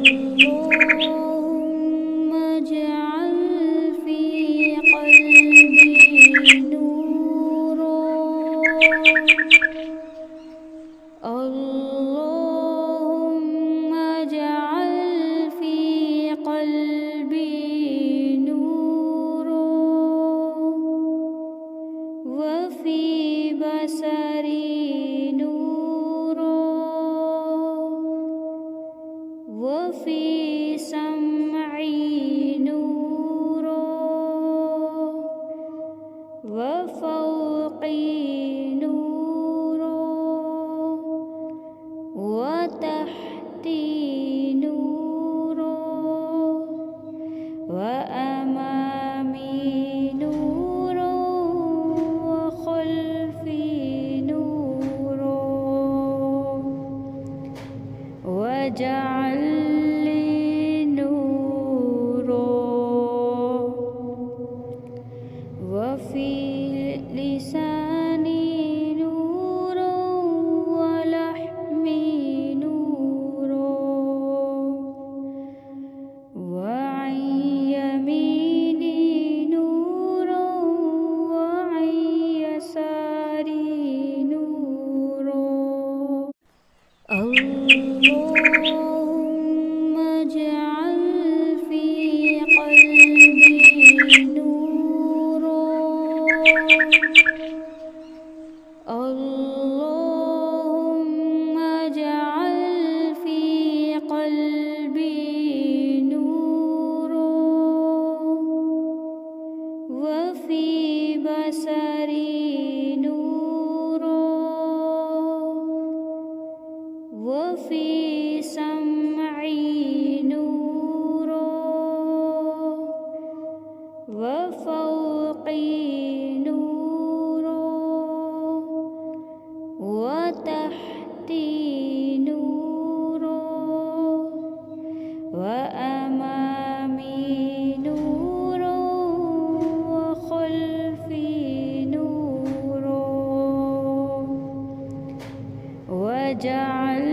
اللهم اجعل في قلبي نورا. اللهم اجعل في قلبي نورا وفي بصري نورا وفي سمعي نورا وفوقي نورا وتحتي نورا وأمامي نورا وخلفي نورا واجعل لي نورا وفي لساني نورا ولحمي نورا وعن يميني نورا وعن يساري نورا. اللهم اجعل في قلبي نورا. اللهم اجعل في قلبي نورا وفي بصري نورا وفي سمعي نورا وفوقي نورا وتحتي نورا وأمامي نورا وخلفي نورا واجعل